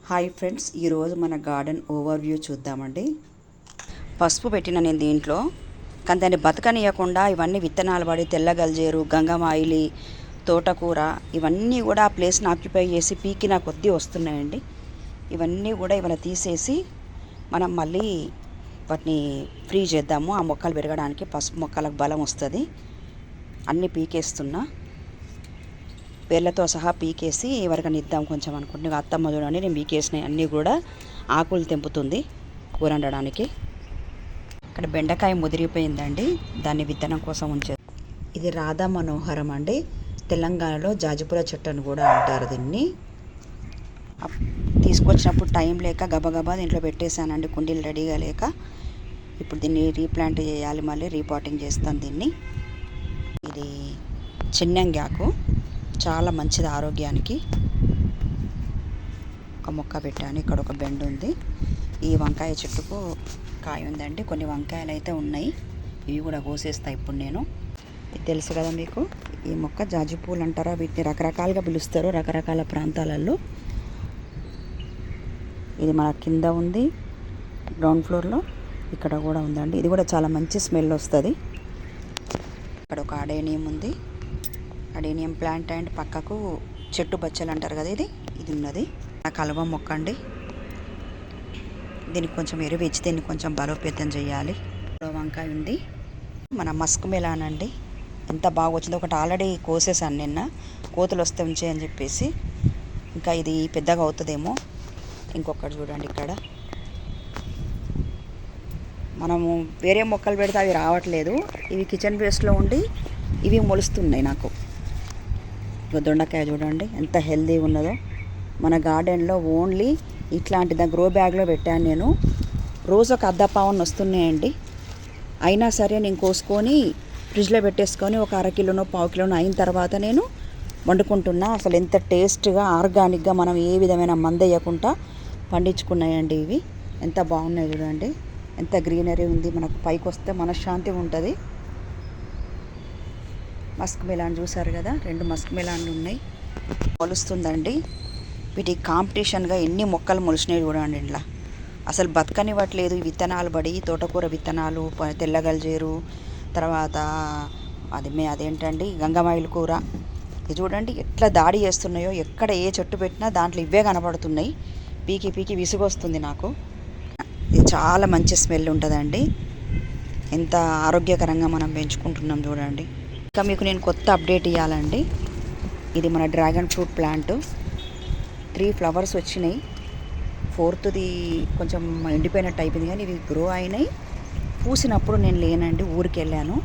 Hi friends, ఈరోజు మన garden overview చూద్దామండి. పసుపు పెట్టిన నేను దీంట్లో, కానీ దాన్ని బతకనియకుండా ఇవన్నీ విత్తనాలు పడి తెల్ల గల్జేరు, గంగమాయిలి, తోటకూర ఇవన్నీ కూడా ఆ ప్లేస్ని ఆక్యుపై చేసి పీకిన కొద్దీ వస్తున్నాయండి. ఇవన్నీ కూడా ఇవాళ తీసేసి మనం మళ్ళీ వాటిని ఫ్రీ చేద్దాము. ఆ మొక్కలు పెరగడానికి పసుపు మొక్కలకు బలం వస్తుంది. అన్నీ పీకేస్తున్నా, వేర్లతో సహా పీకేసి ఎవరికైనా ఇద్దాం కొంచెం అనుకుంటున్నా. అత్తమ్మ చూడండి, నేను పీకేసినవి అన్నీ కూడా ఆకులు తెంపుతుంది కూర వండడానికి. ఇక్కడ బెండకాయ ముదిరిపోయిందండి, దాన్ని విత్తనం కోసం ఉంచారు. ఇది రాధా మనోహరం అండి, తెలంగాణలో జాజిపూల చెట్టు అని కూడా అంటారు దీన్ని. తీసుకొచ్చినప్పుడు టైం లేక గబగబా దీంట్లో పెట్టేశానండి, కుండీలు రెడీగా లేక. ఇప్పుడు దీన్ని రీప్లాంట్ చేయాలి, మళ్ళీ రీపాటింగ్ చేస్తాను దీన్ని. ఇది చిన్నంగాకు, చాలా మంచిది ఆరోగ్యానికి. ఒక మొక్క పెట్టాను, ఇక్కడ ఒక బెండ్ ఉంది. ఈ వంకాయ చెట్టుకు కాయ ఉందండి, కొన్ని వంకాయలు అయితే ఉన్నాయి, ఇవి కూడా కోసేస్తాయి ఇప్పుడు నేను. ఇది తెలుసు కదా మీకు, ఈ మొక్క జాజి పూలు అంటారా, వీటిని రకరకాలుగా పిలుస్తారు రకరకాల ప్రాంతాలలో. ఇది మన కింద ఉంది, గ్రౌండ్ ఫ్లోర్లో, ఇక్కడ కూడా ఉందండి. ఇది కూడా చాలా మంచి స్మెల్ వస్తుంది. ఇక్కడ ఒక అడేనియం ఉంది, అడేనియం ప్లాంట్ అండ్ పక్కకు చెట్టు బచ్చలు అంటారు కదా, ఇది ఉన్నది. కలువ మొక్క అండి, దీనికి కొంచెం ఎరువు ఇచ్చి దీన్ని కొంచెం బలోపేతం చేయాలి. వంకాయ ఉంది, మన మస్క్ మెలాన్ అండి, ఎంత బాగా వచ్చింది. ఒకటి ఆల్రెడీ కోసేసాను నిన్న, కోతులు వస్తే ఉంచాయని చెప్పేసి. ఇంకా ఇది పెద్దగా అవుతుందేమో. ఇంకొకటి చూడండి, ఇక్కడ మనము వేరే మొక్కలు పెడితే అవి రావట్లేదు, ఇవి కిచెన్ వేస్ట్లో ఉండి ఇవి మొలుస్తున్నాయి నాకు. దొండకాయ చూడండి ఎంత హెల్దీగా ఉన్నదో. మన గార్డెన్లో ఓన్లీ ఇట్లాంటి గ్రో బ్యాగ్లో పెట్టాను నేను. రోజు ఒక అర్ధపావన్ వస్తున్నాయండి. అయినా సరే నేను కోసుకొని ఫ్రిడ్జ్లో పెట్టేసుకొని ఒక అరకిలోనో పావు కిలోనో అయిన తర్వాత నేను వండుకుంటున్నా. అసలు ఎంత టేస్ట్గా ఆర్గానిక్గా మనం ఏ విధమైన మందు వేయకుండా పండించుకున్నాయండి ఇవి. ఎంత బాగున్నాయి చూడండి, ఎంత గ్రీనరీ ఉంది. మనకు పైకి వస్తే మనశ్శాంతిగా ఉంటుంది. మస్క్ మెలాన్ చూసారు కదా, 2 మస్క్ మెలాన్లు ఉన్నాయి, మొలుస్తుందండి. వీటికి కాంపిటీషన్గా ఎన్ని మొక్కలు మొలిచినాయి చూడండి. ఇలా అసలు బతకనివ్వట్లేదు. విత్తనాలు పడి, తోటకూర విత్తనాలు, తెల్లగల్జేరు, తర్వాత అదేంటండి గంగమాయిల కూర, ఇది చూడండి ఎట్లా దాడి చేస్తున్నాయో. ఎక్కడ ఏ చెట్టు పెట్టినా దాంట్లో ఇవే కనపడుతున్నాయి. పీకి పీకి విసుగొస్తుంది నాకు. ఇది చాలా మంచి స్మెల్ ఉంటుందండి. ఎంత ఆరోగ్యకరంగా మనం పెంచుకుంటున్నాం చూడండి. ఇంకా మీకు నేను కొత్త అప్డేట్ ఇవ్వాలండి. ఇది మన డ్రాగన్ ఫ్రూట్ ప్లాంట్, 3 ఫ్లవర్స్ వచ్చినాయి. 4థది కొంచెం ఎండిపోయినట్టు అయిపోయింది, కానీ ఇవి గ్రో అయినాయి. పూసినప్పుడు నేను లేనండి, ఊరికి వెళ్ళాను.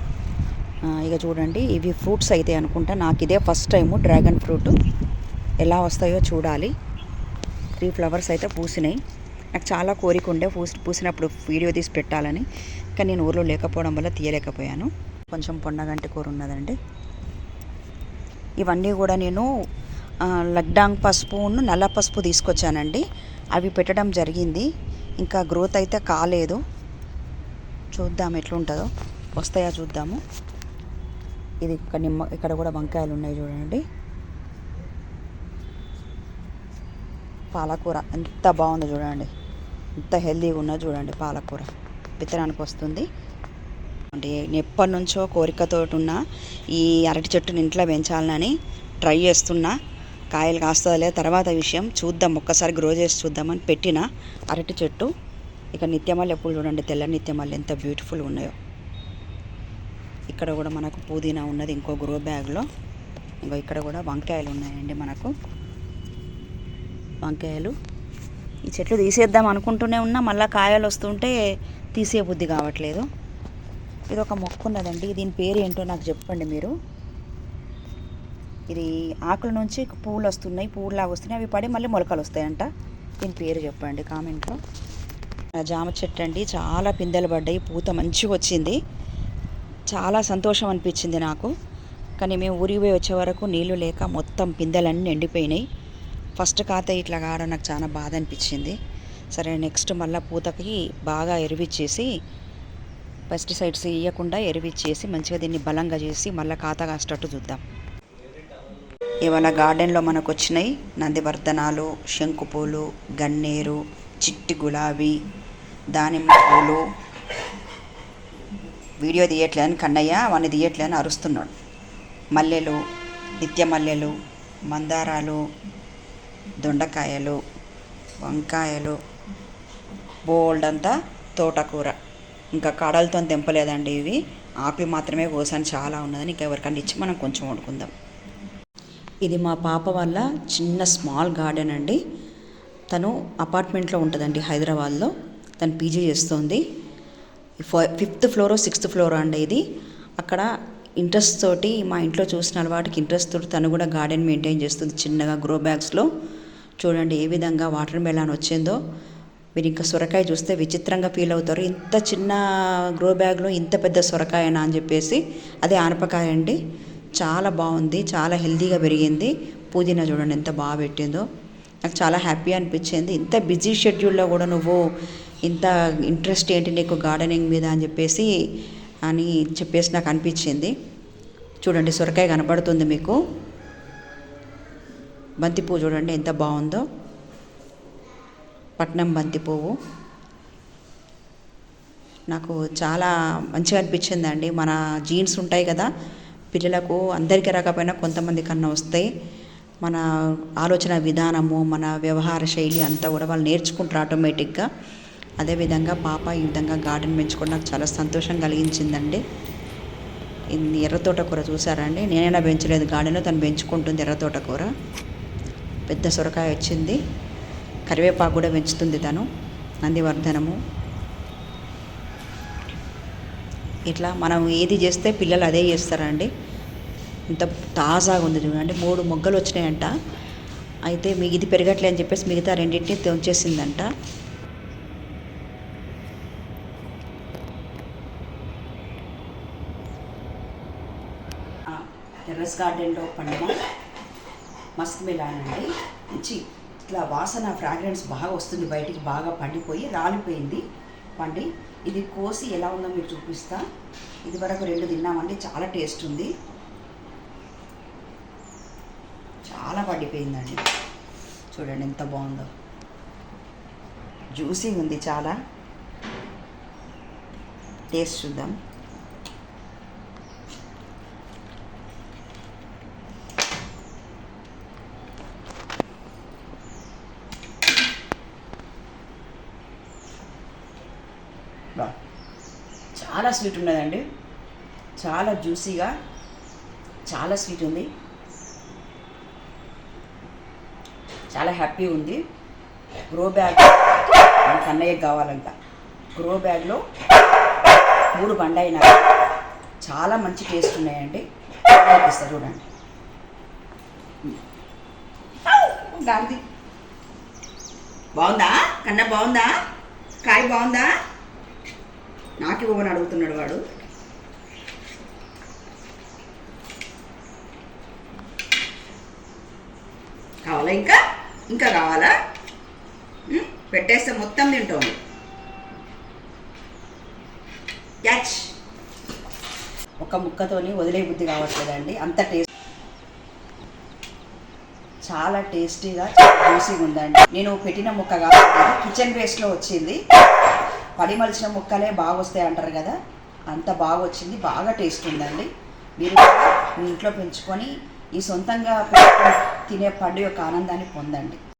ఇక చూడండి, ఇవి ఫ్రూట్స్ అయితే అనుకుంటా. నాకు ఇదే ఫస్ట్ టైము డ్రాగన్ ఫ్రూట్, ఎలా వస్తాయో చూడాలి. 3 ఫ్లవర్స్ అయితే పూసినాయి. నాకు చాలా కోరిక ఉండే పూసినప్పుడు వీడియో తీసి పెట్టాలని, కానీ నేను ఊర్లో లేకపోవడం వల్ల తీయలేకపోయాను. కొంచెం పొన్నగంటి కూర ఉన్నదండి. ఇవన్నీ కూడా నేను లగ్డాంగ్ పసుపు, నల్ల పసుపు తీసుకొచ్చానండి. అవి పెట్టడం జరిగింది, ఇంకా గ్రోత్ అయితే కాలేదు. చూద్దాం ఎట్లుంటుందో, వస్తాయా చూద్దాము. ఇది ఇక్కడ కూడా వంకాయలు ఉన్నాయి చూడండి. పాలకూర ఎంత బాగుందో చూడండి, ఎంత హెల్తీగా ఉన్నదో చూడండి. పాలకూర విత్తనానికి వస్తుంది. అంటే ఎప్పటి నుంచో కోరికతో ఉన్న ఈ అరటి చెట్టుని ఇంట్లో పెంచాలని ట్రై చేస్తున్నా. కాయలు కాస్తుందా తర్వాత విషయం చూద్దాం, ఒక్కసారి గ్రో చేసి చూద్దామని పెట్టిన అరటి చెట్టు. ఇక నిత్యమల్లి పూలు చూడండి, తెల్ల నిత్యమల్లి ఎంత బ్యూటిఫుల్ ఉన్నాయో. ఇక్కడ కూడా మనకు పుదీనా ఉన్నది ఇంకో గ్రో బ్యాగ్లో. ఇంకో ఇక్కడ కూడా వంకాయలు ఉన్నాయండి మనకు. వంకాయలు ఈ చెట్లు తీసేద్దాం అనుకుంటూనే ఉన్నా, మళ్ళీ కాయలు వస్తుంటే తీసే బుద్ధి కావట్లేదు. ఇది ఒక మొక్క ఉన్నదండి, దీని పేరు ఏంటో నాకు చెప్పండి మీరు. ఇది ఆకుల నుంచి పువ్వులు వస్తున్నాయి, పువ్వులాగా వస్తున్నాయి, అవి పడి మళ్ళీ మొలకలు వస్తాయంట. దీని పేరు చెప్పండి కామెంట్లో. జామ చెట్టు అండి, చాలా పిందెలు పడ్డాయి, పూత మంచిగా వచ్చింది. చాలా సంతోషం అనిపించింది నాకు. కానీ మేము ఊరికి పోయి వచ్చే వరకు నీళ్లు లేక మొత్తం పిందెలన్నీ ఎండిపోయినాయి. ఫస్ట్ కాత ఇట్లా కావడం నాకు చాలా బాధ అనిపించింది. సరే నెక్స్ట్ మళ్ళీ పూతకి బాగా ఎరువిచ్చేసి, పెస్టిసైడ్స్ ఇవ్వకుండా ఎరువిచ్చేసి మంచిగా దీన్ని బలంగా చేసి మళ్ళీ కాత కాసేటట్టు చూద్దాం. ఇవాళ గార్డెన్లో మనకు వచ్చినాయి నందివర్ధనాలు, శంకుపూలు, గన్నేరు, చిట్టి గులాబీ, దానిమ్మ పూలు. వీడియో తీయట్లేని కన్నయ్య వాడిని తీయట్లేని అరుస్తున్నాడు. మల్లెలు, నిత్య మల్లెలు, మందారాలు, దొండకాయలు, వంకాయలు, బోల్డ్ అంతా తోటకూర. ఇంకా కాడలతో తెంపలేదండి, ఇవి ఆకులు మాత్రమే కోసాను, చాలా ఉన్నదని ఇంకా ఎవరికన్నా ఇచ్చి మనం కొంచెం వండుకుందాం. ఇది మా పాప వల్ల చిన్న స్మాల్ గార్డెన్ అండి. తను అపార్ట్మెంట్లో ఉంటుందండి హైదరాబాద్లో. తను పీజీ చేస్తుంది. 5th ఫ్లోరో 6th ఫ్లోరో అండి ఇది. అక్కడ ఇంట్రెస్ట్ తోటి, మా ఇంట్లో చూసిన వాటికి ఇంట్రెస్ట్ తోటి తను కూడా గార్డెన్ మెయింటైన్ చేస్తుంది చిన్నగా గ్రో బ్యాగ్స్లో. చూడండి ఏ విధంగా వాటర్ మెలాన్ వచ్చిందో. మీరు ఇంకా సొరకాయ చూస్తే విచిత్రంగా ఫీల్ అవుతారు, ఇంత చిన్న గ్రో బ్యాగ్లో ఇంత పెద్ద సొరకాయనా అని చెప్పేసి. అదే ఆనపకాయ అండి, చాలా బాగుంది, చాలా హెల్తీగా పెరిగింది. పుదీనా చూడండి ఎంత బాగా పెట్టిందో. నాకు చాలా హ్యాపీ అనిపించింది. ఇంత బిజీ షెడ్యూల్లో కూడా నువ్వు ఇంత ఇంట్రెస్ట్ ఏంటి నీకు గార్డెనింగ్ మీద అని చెప్పేసి నాకు అనిపించింది. చూడండి సొరకాయ కనపడుతుంది మీకు. బంతిపువ్వు చూడండి ఎంత బాగుందో, పట్నం బంతిపువ్వు. నాకు చాలా మంచిగా అనిపించిందండి. మన జీన్స్ ఉంటాయి కదా పిల్లలకు, అందరికీ రాకపోయినా కొంతమంది కన్నా వస్తాయి. మన ఆలోచన విధానము, మన వ్యవహార శైలి అంతా కూడా వాళ్ళు నేర్చుకుంటారు ఆటోమేటిక్గా. అదేవిధంగా పాప ఈ విధంగా గార్డెన్ పెంచుకోవడం నాకు చాలా సంతోషం కలిగించిందండి. ఇది ఎర్ర తోటకూర చూసారా అండి, నేనైనా పెంచలేదు గార్డెన్లో, తను పెంచుకుంటుంది ఎర్ర తోటకూర. పెద్ద సొరకాయ వచ్చింది. కరివేపాకు కూడా పెంచుతుంది తను, నందివర్ధనము. ఇట్లా మనం ఏది చేస్తే పిల్లలు అదే చేస్తారండి. ఇంత తాజాగా ఉంది చూడండి. 3 మొగ్గలు వచ్చినాయంట. అయితే ఇది పెరగట్లే అని చెప్పేసి మిగతా రెండింటిని తెంచేసిందంట. టెర్రస్ గార్డెన్లో పండిన మస్క్ మిలాన్ అండి. మంచి ఇట్లా వాసన, ఫ్రాగ్రెన్స్ బాగా వస్తుంది బయటికి. బాగా పండిపోయి రాలిపోయింది పండి. ఇది కోసి ఎలా ఉందో మీకు చూపిస్తా. ఇది వరకు 2 తిన్నామండి, చాలా టేస్ట్ ఉంది. చాలా పండిపోయిందండి, చూడండి ఎంత బాగుందో. జ్యూసీ ఉంది చాలా. టేస్ట్ చూద్దాం. చాలా స్వీట్ ఉన్నదండి, చాలా జ్యూసీగా, చాలా స్వీట్ ఉంది. చాలా హ్యాపీ ఉంది. గ్రో బ్యాగ్ మన కన్నయ్యకి కావాలంట. గ్రో బ్యాగ్లో 3 పండైనా చాలా మంచి టేస్ట్ ఉన్నాయండి. చూపిస్తా చూడండి. గాంధీ బాగుందా కన్నా, బాగుందా కాయ, బాగుందా? నాకు ఇవ్వమని అడుగుతున్నాడు వాడు. కావాలా? ఇంకా కావాలా? పెట్టేస్తే మొత్తం తింటాము. క్యాచ్. ఒక ముక్కతోని వదిలే బుద్ధి కావట్లేదండి, అంత టేస్ట్. చాలా టేస్టీగా, చాలా జ్యూసీగా ఉందండి. నేను పెట్టిన ముక్క కావాలి, కిచెన్ వేస్ట్లో వచ్చింది. పడిమలిచిన ముక్కలే బాగా వస్తాయి అంటారు కదా, అంత బాగా వచ్చింది. బాగా టేస్ట్ ఉందండి. మీరు మీ ఇంట్లో పెంచుకొని ఈ సొంతంగా తినే పండు యొక్క ఆనందాన్ని పొందండి.